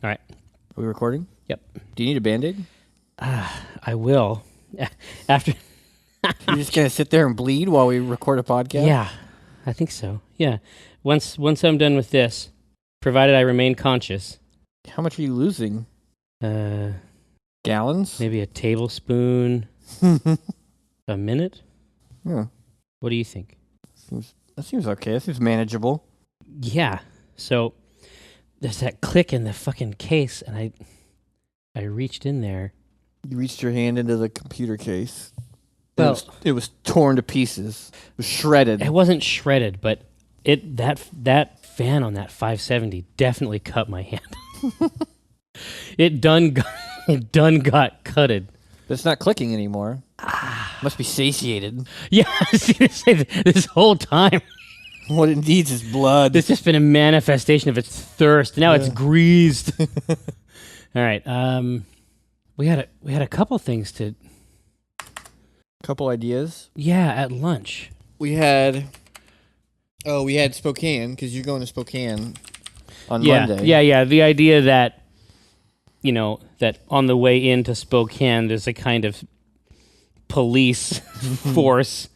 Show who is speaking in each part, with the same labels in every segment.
Speaker 1: All right.
Speaker 2: Are we recording?
Speaker 1: Yep.
Speaker 2: Do you need a Band-Aid?
Speaker 1: I will. After.
Speaker 2: You're just going to sit there and bleed while we record a podcast?
Speaker 1: Yeah, I think so. Yeah. Once I'm done with this, provided I remain conscious.
Speaker 2: How much are you losing? Gallons?
Speaker 1: Maybe a tablespoon a minute?
Speaker 2: Yeah.
Speaker 1: What do you think?
Speaker 2: That seems okay. That seems manageable.
Speaker 1: Yeah. So there's that click in the fucking case, and I reached in there.
Speaker 2: You reached your hand into the computer case.
Speaker 1: Well,
Speaker 2: it was torn to pieces. It was shredded.
Speaker 1: It wasn't shredded, but that fan on that 570 definitely cut my hand. It done got cutted.
Speaker 2: But it's not clicking anymore. Must be satiated.
Speaker 1: Yeah, I was going to say this whole time.
Speaker 2: What it needs is blood.
Speaker 1: It's just been a manifestation of its thirst. Now it's greased. All right. We had a couple things to.
Speaker 2: Couple ideas.
Speaker 1: Yeah, at lunch.
Speaker 2: We had Spokane, because you're going to Spokane on Monday.
Speaker 1: Yeah. The idea that, that on the way into Spokane, there's a kind of police force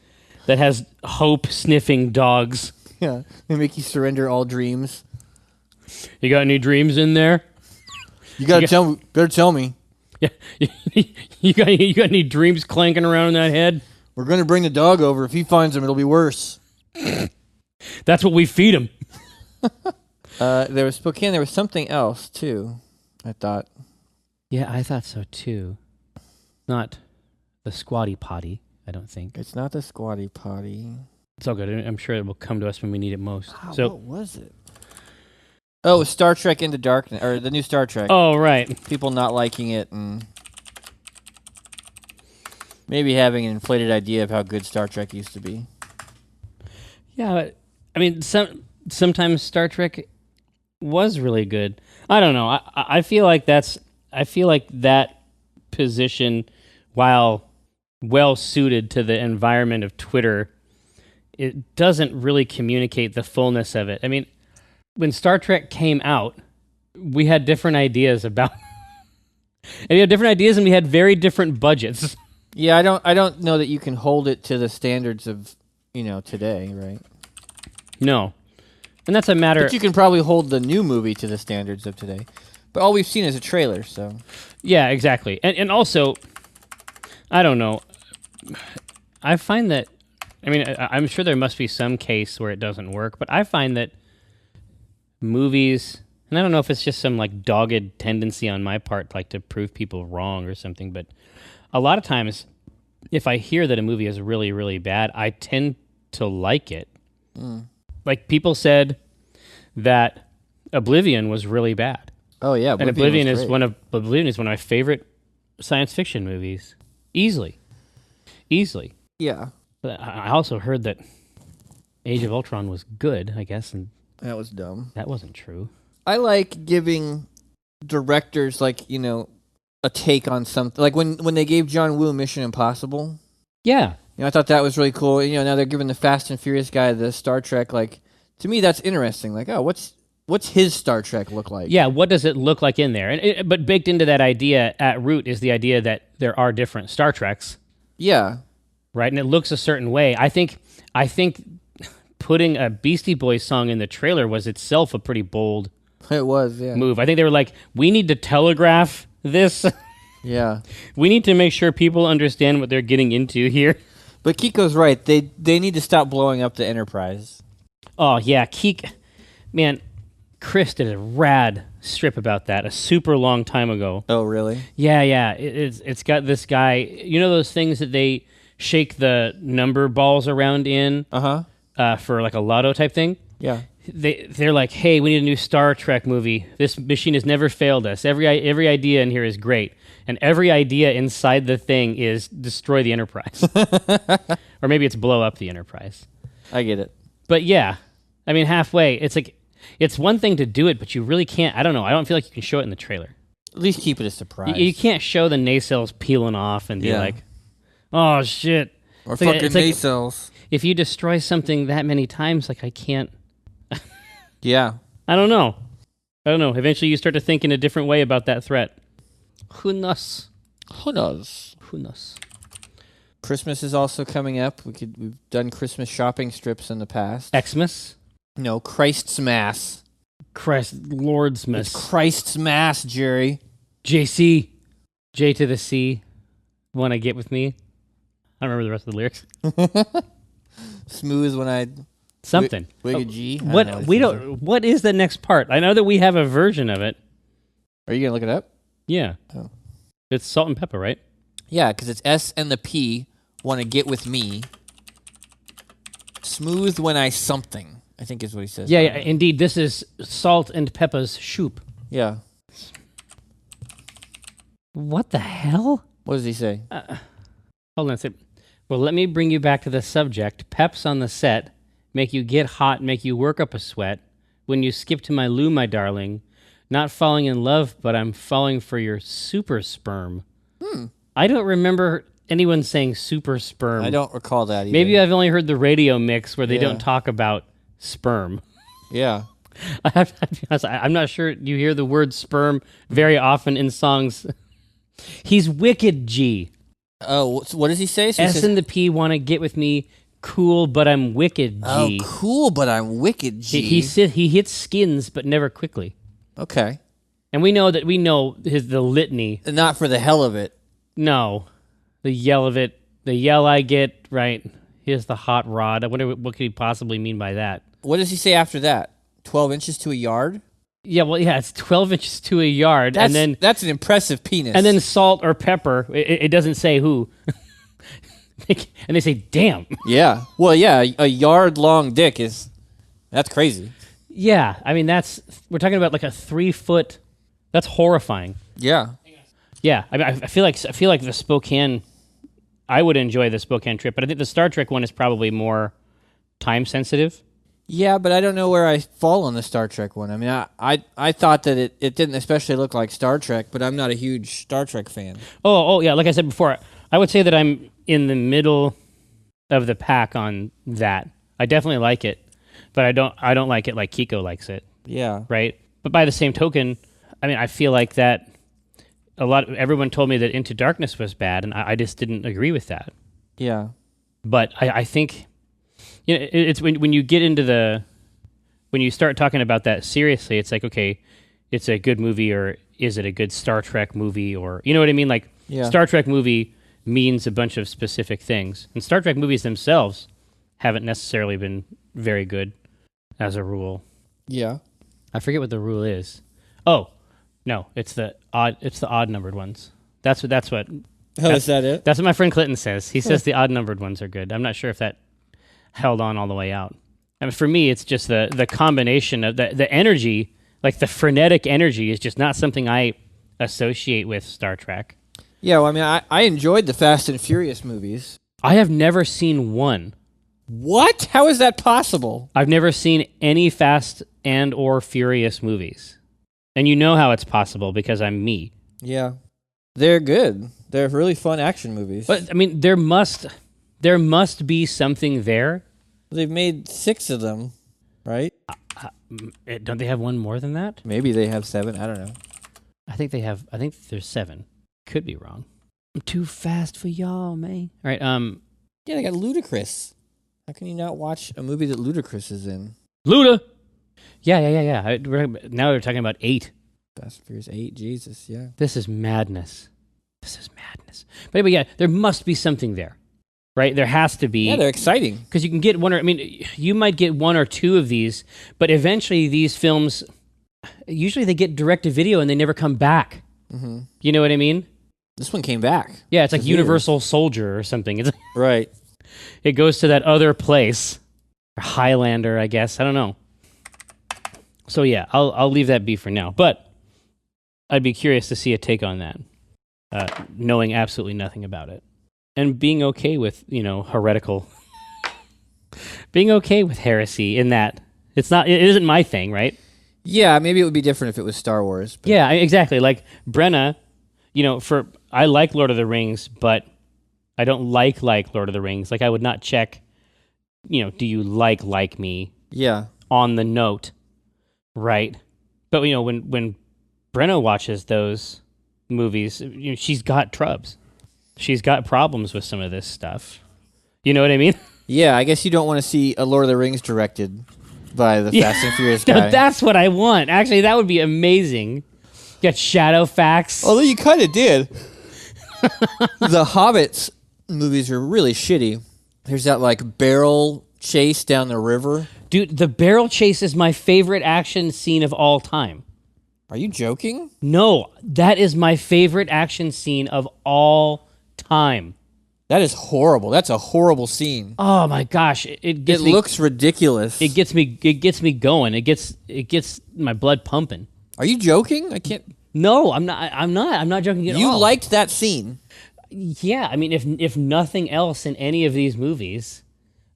Speaker 1: that has hope-sniffing dogs.
Speaker 2: Yeah, they make you surrender all dreams.
Speaker 1: You got any dreams in there?
Speaker 2: You better tell me.
Speaker 1: Yeah, you got any dreams clanking around in that head?
Speaker 2: We're going to bring the dog over. If he finds them, it'll be worse.
Speaker 1: That's what we feed him.
Speaker 2: There was Spokane. There was something else, too, I thought.
Speaker 1: Yeah, I thought so, too. Not the squatty potty, I don't think.
Speaker 2: It's not the squatty potty.
Speaker 1: It's all good. I'm sure it will come to us when we need it most.
Speaker 2: What was it? Oh, it was Star Trek Into Darkness, or the new Star Trek.
Speaker 1: Oh, right.
Speaker 2: People not liking it and maybe having an inflated idea of how good Star Trek used to be.
Speaker 1: Yeah, I mean, sometimes Star Trek was really good. I don't know. I feel like that position, while well suited to the environment of Twitter, it doesn't really communicate the fullness of it. I mean, when Star Trek came out, we had different ideas about and we had different ideas and we had very different budgets.
Speaker 2: Yeah, I don't know that you can hold it to the standards of, today, right?
Speaker 1: No. And that's a matter.
Speaker 2: But you can probably hold the new movie to the standards of today. But all we've seen is a trailer, so.
Speaker 1: Yeah, exactly. And also, I don't know. I find that, I'm sure there must be some case where it doesn't work, but I find that movies, and I don't know if it's just some like dogged tendency on my part like to prove people wrong or something, but a lot of times if I hear that a movie is really, really bad, I tend to like it. Like people said that Oblivion was really bad.
Speaker 2: Oh yeah,
Speaker 1: and Oblivion is one of my favorite science fiction movies. Easily.
Speaker 2: Yeah.
Speaker 1: But I also heard that Age of Ultron was good, I guess, and
Speaker 2: that was dumb.
Speaker 1: That wasn't true.
Speaker 2: I like giving directors, a take on something. Like when they gave John Woo Mission Impossible.
Speaker 1: Yeah.
Speaker 2: I thought that was really cool. Now they're giving the Fast and Furious guy the Star Trek. To me, that's interesting. What's his Star Trek look like?
Speaker 1: Yeah, what does it look like in there? But baked into that idea at root is the idea that there are different Star Treks.
Speaker 2: Yeah.
Speaker 1: Right? And it looks a certain way. I think putting a Beastie Boys song in the trailer was itself a pretty bold move. I think they were like, we need to telegraph this.
Speaker 2: Yeah.
Speaker 1: We need to make sure people understand what they're getting into here.
Speaker 2: But Kiko's right. They need to stop blowing up the Enterprise.
Speaker 1: Oh, yeah. Man, Chris did a rad strip about that a super long time ago.
Speaker 2: Oh, really?
Speaker 1: Yeah. It's got this guy, those things that they shake the number balls around in? For like a lotto type thing?
Speaker 2: Yeah.
Speaker 1: They're like, hey, we need a new Star Trek movie. This machine has never failed us. Every idea in here is great. And every idea inside the thing is destroy the Enterprise. Or maybe it's blow up the Enterprise.
Speaker 2: I get it.
Speaker 1: But yeah, halfway, it's like, it's one thing to do it, but you really can't, I don't know, I don't feel like you can show it in the trailer.
Speaker 2: At least keep it a surprise.
Speaker 1: You can't show the nacelles peeling off and be like, oh, shit.
Speaker 2: Or it's fucking nacelles.
Speaker 1: If you destroy something that many times, I can't.
Speaker 2: Yeah.
Speaker 1: I don't know. I don't know. Eventually, you start to think in a different way about that threat. Who knows?
Speaker 2: Who knows?
Speaker 1: Who knows?
Speaker 2: Christmas is also coming up. We've done Christmas shopping strips in the past.
Speaker 1: Xmas?
Speaker 2: No, Christ's Mass.
Speaker 1: Lord's Miss.
Speaker 2: It's Christ's Mass, Jerry.
Speaker 1: JC. J to the C. Wanna get with me? I don't remember the rest of the lyrics.
Speaker 2: Smooth when I...
Speaker 1: Something.
Speaker 2: Wig a G?
Speaker 1: What is the next part? I know that we have a version of it.
Speaker 2: Are you going to look it up?
Speaker 1: Yeah.
Speaker 2: Oh.
Speaker 1: It's salt and pepper, right?
Speaker 2: Yeah, because it's S and the P. Want to get with me. Smooth when I something, I think is what he says.
Speaker 1: Yeah, indeed. This is Salt and Peppa's Shoop.
Speaker 2: Yeah.
Speaker 1: What the hell?
Speaker 2: What does he say?
Speaker 1: Hold on a second. Well, let me bring you back to the subject. Peps on the set make you get hot, make you work up a sweat. When you skip to my loo, my darling. Not falling in love, but I'm falling for your super sperm. I don't remember anyone saying super sperm.
Speaker 2: I don't recall that either.
Speaker 1: Maybe I've only heard the radio mix where they don't talk about sperm.
Speaker 2: Yeah.
Speaker 1: I have to be honest, I'm not sure you hear the word sperm very often in songs. He's wicked, G.
Speaker 2: Oh, what does he say? So
Speaker 1: S and the P want to get with me. Cool, but I'm wicked, G.
Speaker 2: Oh, cool, but I'm wicked, G.
Speaker 1: He hits skins, but never quickly.
Speaker 2: Okay.
Speaker 1: And we know the litany.
Speaker 2: Not for the hell of it.
Speaker 1: No. The yell of it. The yell I get, right. Here's the hot rod. I wonder what could he possibly mean by that.
Speaker 2: What does he say after that? 12 inches to a yard?
Speaker 1: Yeah, well, yeah, it's 12 inches to a yard.
Speaker 2: That's an impressive penis.
Speaker 1: And then salt or pepper. It doesn't say who. And they say, damn.
Speaker 2: Yeah. Well, yeah, a yard-long dick that's crazy.
Speaker 1: Yeah, I mean, we're talking about like a 3-foot, that's horrifying.
Speaker 2: Yeah.
Speaker 1: Yeah, I mean, I feel like the Spokane, I would enjoy the Spokane trip, but I think the Star Trek one is probably more time sensitive.
Speaker 2: Yeah, but I don't know where I fall on the Star Trek one. I mean, I thought that it didn't especially look like Star Trek, but I'm not a huge Star Trek fan.
Speaker 1: Oh, yeah, like I said before, I would say that I'm in the middle of the pack on that. I definitely like it, but I don't like it like Kiko likes it.
Speaker 2: Yeah.
Speaker 1: Right? But by the same token, I mean, I feel like that everyone told me that Into Darkness was bad, and I just didn't agree with that.
Speaker 2: Yeah.
Speaker 1: But I think, it's when you get into when you start talking about that seriously, it's like, okay, it's a good movie, or is it a good Star Trek movie, or, you know what I mean? Like, Star Trek movie means a bunch of specific things. And Star Trek movies themselves haven't necessarily been very good as a rule.
Speaker 2: Yeah.
Speaker 1: I forget what the rule is. Oh, no, it's the odd numbered ones. That's what
Speaker 2: is that it?
Speaker 1: That's what my friend Clinton says. He says the odd numbered ones are good. I'm not sure if that held on all the way out. I mean, for me, it's just the combination of the energy, like the frenetic energy, is just not something I associate with Star Trek.
Speaker 2: Yeah, well, I mean, I enjoyed the Fast and Furious movies.
Speaker 1: I have never seen one.
Speaker 2: What? How is that possible?
Speaker 1: I've never seen any Fast and or Furious movies. And you know how it's possible because I'm me.
Speaker 2: Yeah. They're good. They're really fun action movies.
Speaker 1: But, I mean, there must be something there.
Speaker 2: They've made 6 of them, right?
Speaker 1: Don't they have one more than that?
Speaker 2: Maybe they have 7. I don't know.
Speaker 1: I think there's 7. Could be wrong. I'm too fast for y'all, man. All right,
Speaker 2: Yeah, they got Ludacris. How can you not watch a movie that Ludacris is in?
Speaker 1: Luda! Yeah. Now they're talking about 8.
Speaker 2: Fast and Furious 8, Jesus, yeah.
Speaker 1: This is madness. But anyway, yeah, there must be something there, right? There has to be.
Speaker 2: Yeah, they're exciting.
Speaker 1: Because you can get you might get 1 or 2 of these, but eventually these films, usually they get direct-to-video and they never come back.
Speaker 2: Mm-hmm.
Speaker 1: You know what I mean?
Speaker 2: This one came back.
Speaker 1: Yeah, it's like Universal Soldier or something. It's
Speaker 2: right.
Speaker 1: It goes to that other place. Or Highlander, I guess. I don't know. So yeah, I'll leave that be for now. But I'd be curious to see a take on that, knowing absolutely nothing about it. And being okay with, heretical... being okay with heresy in that. It isn't my thing, right?
Speaker 2: Yeah, maybe it would be different if it was Star Wars. But.
Speaker 1: Yeah, exactly. Like Brenna, I like Lord of the Rings, but I don't like Lord of the Rings. Like I would not check, do you like me?
Speaker 2: Yeah.
Speaker 1: On the note, right? But when Brenna watches those movies, she's got trubs. She's got problems with some of this stuff. You know what I mean?
Speaker 2: Yeah, I guess you don't want to see a Lord of the Rings directed by the Fast and Furious guy.
Speaker 1: No, that's what I want. Actually, that would be amazing. Got Shadowfax.
Speaker 2: Although you kind of did. The Hobbits movies are really shitty. There's that like barrel chase down the river.
Speaker 1: Dude, the barrel chase is my favorite action scene of all time.
Speaker 2: Are you joking?
Speaker 1: No, that is my favorite action scene of all time.
Speaker 2: That is horrible. That's a horrible scene.
Speaker 1: Oh my gosh, it
Speaker 2: looks ridiculous.
Speaker 1: It gets me going. It gets my blood pumping.
Speaker 2: Are you joking? I can't.
Speaker 1: No, I'm not joking at all.
Speaker 2: You liked that scene.
Speaker 1: Yeah, I mean, if nothing else in any of these movies,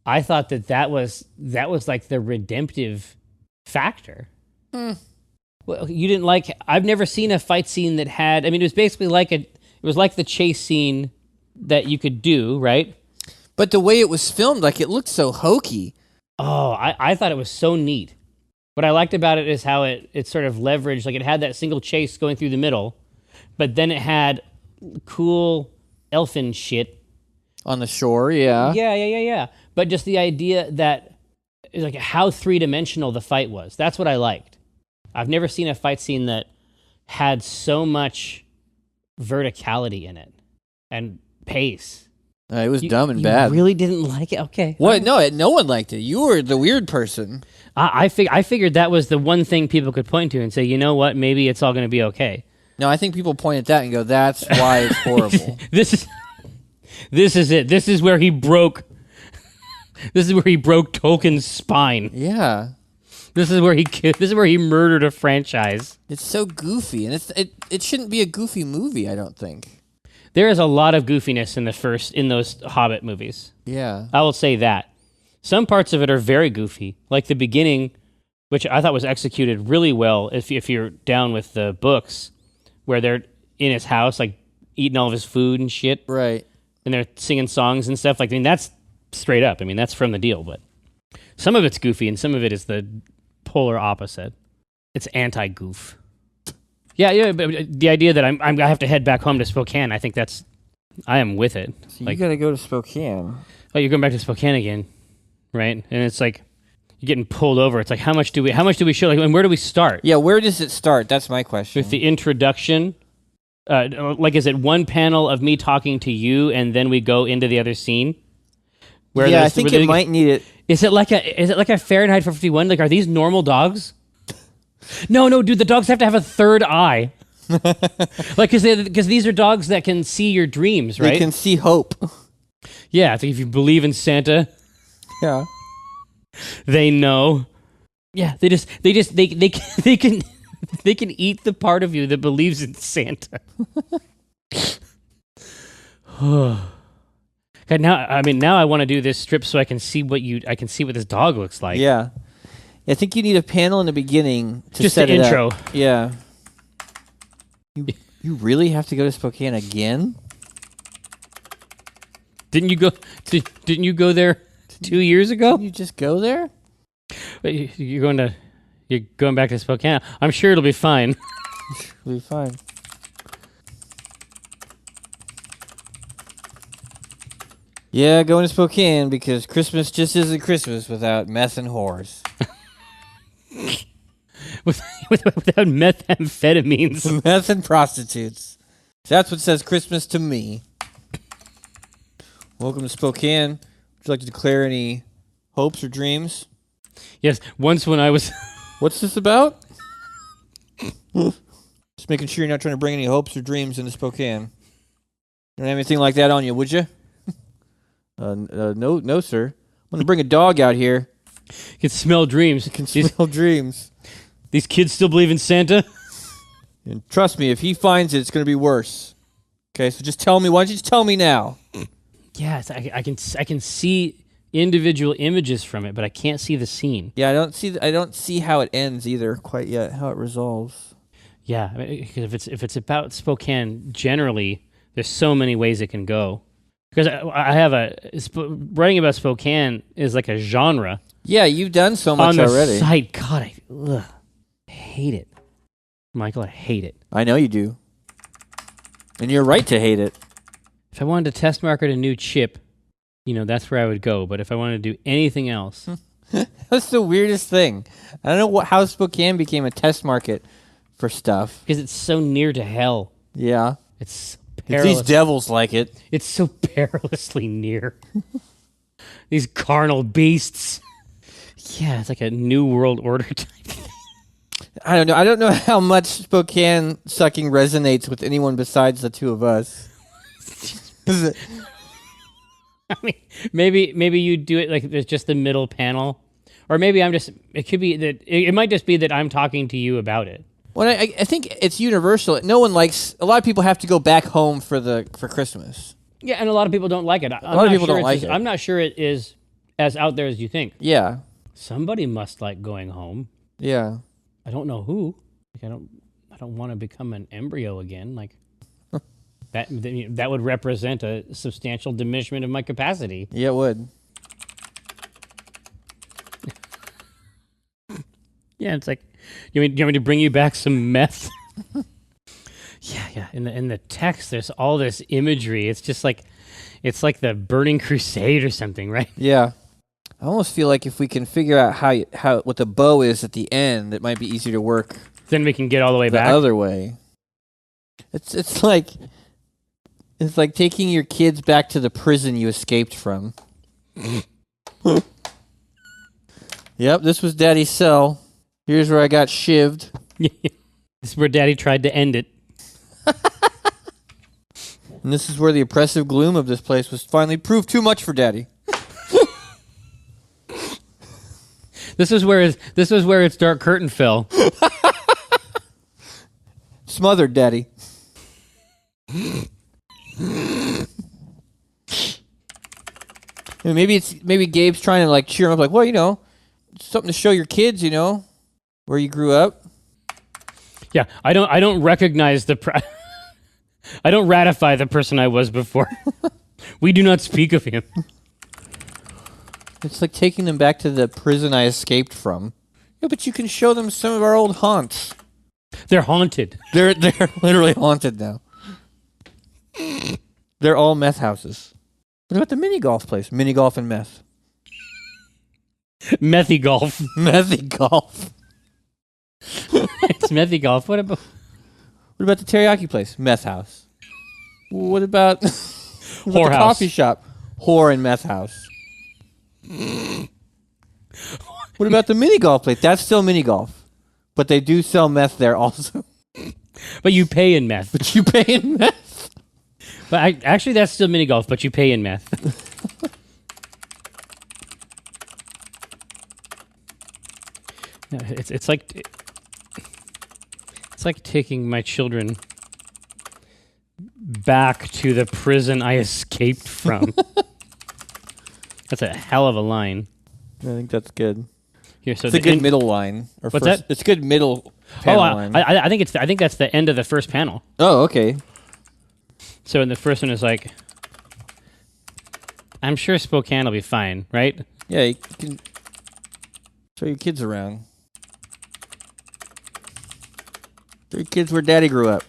Speaker 1: I thought that was like the redemptive factor. Well, you didn't like. I've never seen a fight scene that had. I mean, it was basically like it was like the chase scene that you could do, right?
Speaker 2: But the way it was filmed, like it looked so hokey.
Speaker 1: Oh, I thought it was so neat. What I liked about it is how it sort of leveraged, like it had that single chase going through the middle, but then it had cool elfin shit.
Speaker 2: On the shore, yeah.
Speaker 1: Yeah. But just the idea that, like how three-dimensional the fight was. That's what I liked. I've never seen a fight scene that had so much verticality in it and pace.
Speaker 2: It was dumb and bad.
Speaker 1: You really didn't like it? Okay.
Speaker 2: What? No one liked it. You were the weird person.
Speaker 1: I figured that was the one thing people could point to and say, you know what, maybe it's all going to be okay.
Speaker 2: No, I think people point at that and go, that's why it's horrible.
Speaker 1: This is it. This is where he broke. This is where he broke Tolkien's spine.
Speaker 2: Yeah.
Speaker 1: This is where he murdered a franchise.
Speaker 2: It's so goofy, and it shouldn't be a goofy movie, I don't think.
Speaker 1: There is a lot of goofiness in those Hobbit movies.
Speaker 2: Yeah.
Speaker 1: I will say that. Some parts of it are very goofy, like the beginning, which I thought was executed really well if you're down with the books, where they're in his house, like eating all of his food and shit.
Speaker 2: Right.
Speaker 1: And they're singing songs and stuff. Like, I mean, that's straight up. I mean, that's from the deal, but some of it's goofy and some of it is the polar opposite. It's anti-goof. Yeah, but the idea that I have to head back home to Spokane, I think I am with it.
Speaker 2: So you gotta go to Spokane.
Speaker 1: Oh, you're going back to Spokane again, right? And it's like you're getting pulled over. It's like how much do we show? Like, and where do we start?
Speaker 2: Yeah, where does it start? That's my question.
Speaker 1: With the introduction, like, is it one panel of me talking to you, and then we go into the other scene?
Speaker 2: I think it might need it.
Speaker 1: Is it like a Fahrenheit 451? Like, are these normal dogs? No, dude, the dogs have to have a third eye. Like, because these are dogs that can see your dreams, right?
Speaker 2: They can see hope.
Speaker 1: Yeah, I think if you believe in Santa,
Speaker 2: yeah,
Speaker 1: they know. Yeah, they can eat the part of you that believes in Santa. God, now I want to do this strip so I can see what this dog looks like.
Speaker 2: Yeah. I think you need a panel in the beginning to
Speaker 1: just
Speaker 2: set
Speaker 1: the
Speaker 2: it
Speaker 1: intro.
Speaker 2: Up. Yeah. You really have to go to Spokane again?
Speaker 1: Didn't you go there 2 years ago?
Speaker 2: Didn't you just go there?
Speaker 1: You're going back to Spokane. I'm sure it'll be fine.
Speaker 2: It'll be fine. Yeah, going to Spokane because Christmas just isn't Christmas without meth and whores.
Speaker 1: without methamphetamines.
Speaker 2: Meth and prostitutes. That's what says Christmas to me. Welcome to Spokane. Would you like to declare any hopes or dreams?
Speaker 1: Yes, once when I was...
Speaker 2: What's this about? Just making sure you're not trying to bring any hopes or dreams into Spokane. You don't have anything like that on you, would you? No, sir. I'm going to bring a dog out here.
Speaker 1: You can smell dreams.
Speaker 2: You can smell dreams.
Speaker 1: These kids still believe in Santa?
Speaker 2: And trust me, if he finds it, it's going to be worse. Okay, so just tell me. Why don't you just tell me now?
Speaker 1: Yes, I can see individual images from it, but I can't see the scene.
Speaker 2: Yeah, I don't see how it ends either quite yet, how it resolves.
Speaker 1: Yeah, because if it's about Spokane, generally, there's so many ways it can go. Because I have writing about Spokane is like a genre.
Speaker 2: Yeah, you've done so much
Speaker 1: on the
Speaker 2: already.
Speaker 1: site. God, I hate it. Michael, I hate it.
Speaker 2: I know you do. And you're right to hate it.
Speaker 1: If I wanted to test market a new chip, that's where I would go. But if I wanted to do anything else,
Speaker 2: That's the weirdest thing. I don't know how Spokane became a test market for stuff.
Speaker 1: because it's so near to hell.
Speaker 2: Yeah.
Speaker 1: It's so
Speaker 2: These devils like it.
Speaker 1: It's so perilously near. These carnal beasts. Yeah, it's like a new world order type thing.
Speaker 2: I don't know. I don't know how much Spokane sucking resonates with anyone besides the two of us.
Speaker 1: I mean, maybe you do it like there's just the middle panel, or maybe it could be that it might just be that I'm talking to you about it.
Speaker 2: Well, I think it's universal. No one likes. A lot of people have to go back home for Christmas.
Speaker 1: Yeah, and a lot of people don't like it.
Speaker 2: A lot of people don't like it.
Speaker 1: I'm not sure it is as out there as you think.
Speaker 2: Yeah.
Speaker 1: Somebody must like going home.
Speaker 2: Yeah.
Speaker 1: I don't know who. Like, I don't want to become an embryo again. Like that would represent a substantial diminishment of my capacity.
Speaker 2: Yeah, it would.
Speaker 1: Yeah, it's like, you want me to bring you back some meth? Yeah. In the text, there's all this imagery. It's just like, it's like the Burning Crusade or something, right?
Speaker 2: Yeah. I almost feel like if we can figure out how what the bow is at the end, it might be easier to work.
Speaker 1: Then we can get all the way
Speaker 2: the
Speaker 1: back.
Speaker 2: Other way. It's like taking your kids back to the prison you escaped from. Yep, this was Daddy's cell. Here's where I got shivved.
Speaker 1: This is where Daddy tried to end it.
Speaker 2: And this is where the oppressive gloom of this place was finally proved too much for Daddy.
Speaker 1: This is where its dark curtain fell.
Speaker 2: Smothered Daddy. Maybe Gabe's trying to like cheer him up, like, well, something to show your kids, where you grew up.
Speaker 1: Yeah, I don't recognize I don't ratify the person I was before. We do not speak of him.
Speaker 2: It's like taking them back to the prison I escaped from. Yeah, but you can show them some of our old haunts.
Speaker 1: They're haunted.
Speaker 2: They're literally haunted now. They're all meth houses. What about the mini golf place? Mini golf and meth.
Speaker 1: Methy golf.
Speaker 2: Methy golf.
Speaker 1: It's methy golf. What about
Speaker 2: the teriyaki place? Meth house. What about the
Speaker 1: house.
Speaker 2: Coffee shop? Whore and meth house. What about the mini golf place? That's still mini golf, but they do sell meth there also.
Speaker 1: But you pay in meth.
Speaker 2: But you pay in meth.
Speaker 1: But actually, that's still mini golf, but you pay in meth. No, it's like taking my children back to the prison I escaped from. That's a hell of a line.
Speaker 2: I think that's good.
Speaker 1: Here, so
Speaker 2: it's a good middle line.
Speaker 1: What's that?
Speaker 2: It's a good middle panel line.
Speaker 1: I think that's the end of the first panel.
Speaker 2: Oh, okay.
Speaker 1: So in the first one is like, I'm sure Spokane will be fine, right?
Speaker 2: Yeah, you can show your kids around. Show your kids where Daddy grew up.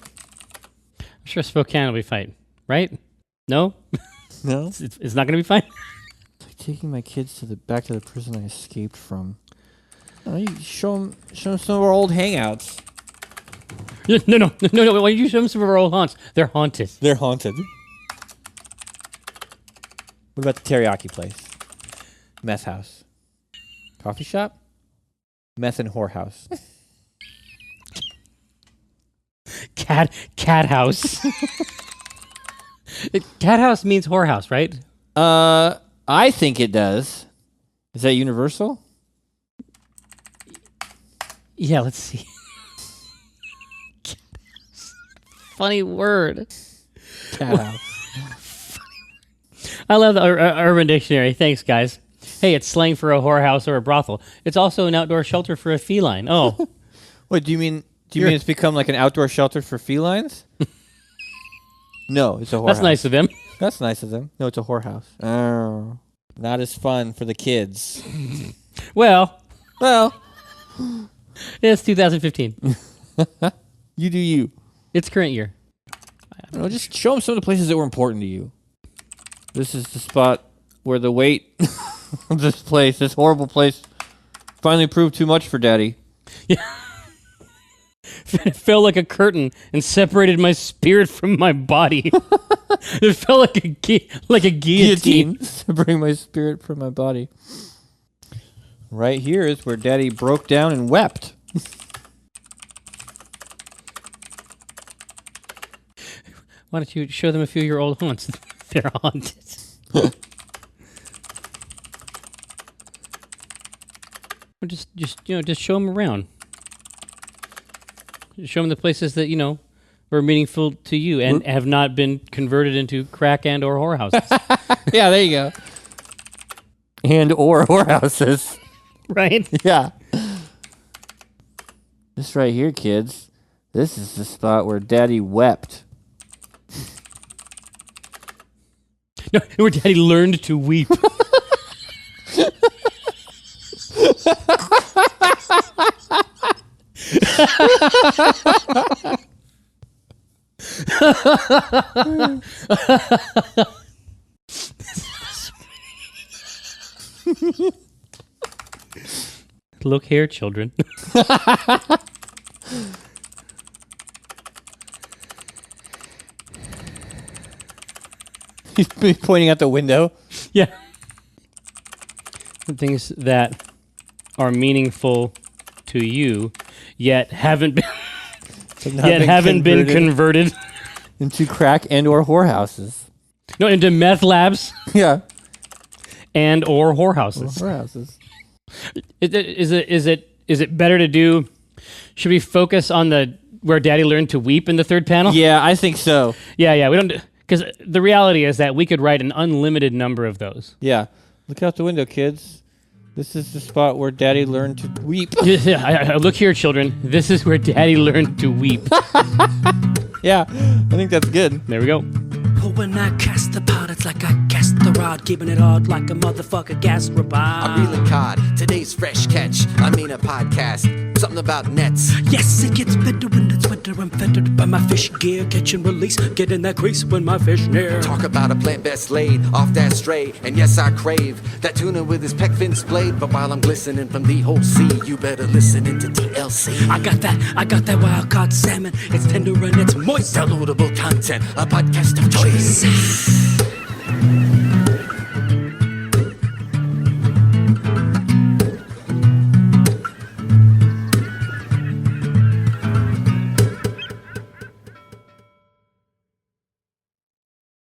Speaker 1: I'm sure Spokane will be fine, right? No?
Speaker 2: No?
Speaker 1: It's not going to be fine?
Speaker 2: It's like taking my kids back to the prison I escaped from. No, you show them some of our old hangouts.
Speaker 1: No. Why did you show them some of our old haunts? They're haunted.
Speaker 2: They're haunted. What about the teriyaki place? Meth house. Coffee shop? Meth and whorehouse.
Speaker 1: Cat house. Cat house means whorehouse, right?
Speaker 2: I think it does. Is that universal?
Speaker 1: Yeah, let's see. Funny word.
Speaker 2: Cat house.
Speaker 1: I love the Urban Dictionary. Thanks, guys. Hey, it's slang for a whorehouse or a brothel. It's also an outdoor shelter for a feline. Oh.
Speaker 2: Wait, do you mean it's become like an outdoor shelter for felines? No, it's a whorehouse.
Speaker 1: That's nice of them.
Speaker 2: That's nice of them. No, it's a whorehouse. Oh. Not as fun for the kids.
Speaker 1: Well,
Speaker 2: Well,
Speaker 1: it's 2015.
Speaker 2: You do you.
Speaker 1: It's current year.
Speaker 2: No, just show them some of the places that were important to you. This is the spot where the weight of this horrible place, finally proved too much for Daddy.
Speaker 1: Yeah. It fell like a curtain and separated my spirit from my body. It felt like a guillotine.
Speaker 2: Separating my spirit from my body. Right here is where Daddy broke down and wept.
Speaker 1: Why don't you show them a few of your old haunts? They're haunted. Or just show them around. Show them the places that were meaningful to you and have not been converted into crack and or whorehouses.
Speaker 2: Yeah, there you go. And or whorehouses.
Speaker 1: Right?
Speaker 2: Yeah. This right here, kids. This is the spot where Daddy wept.
Speaker 1: No, where Daddy learned to weep. Look here, children.
Speaker 2: He's pointing out the window.
Speaker 1: Yeah. The things that are meaningful to you, yet haven't been converted
Speaker 2: into crack and or whorehouses.
Speaker 1: No, into meth labs.
Speaker 2: Yeah.
Speaker 1: And or whorehouses.
Speaker 2: Whorehouses.
Speaker 1: Is it better to do? Should we focus on where Daddy learned to weep in the third panel?
Speaker 2: Yeah, I think so.
Speaker 1: Yeah. We don't, because the reality is that we could write an unlimited number of those.
Speaker 2: Yeah. Look out the window, kids. This is the spot where Daddy learned to weep.
Speaker 1: Yeah, look here, children. This is where Daddy learned to weep.
Speaker 2: Yeah, I think that's good.
Speaker 1: There we go.
Speaker 3: When I cast the pot, it's like I cast the rod, keeping it hard like a motherfucker gas robot.
Speaker 4: I'm reeling cod, today's fresh catch. I mean a podcast, something about nets.
Speaker 3: Yes, it gets better when it's winter. I'm fettered by my fish gear, catch and release. Get in that crease when my fish near.
Speaker 4: Talk about a plant best laid off that stray. And yes, I crave that tuna with his peck fin splayed. But while I'm glistening from the whole sea, you better listen into TLC.
Speaker 3: I got that wild caught salmon. It's tender and it's moist.
Speaker 4: Downloadable content, a podcast of choice.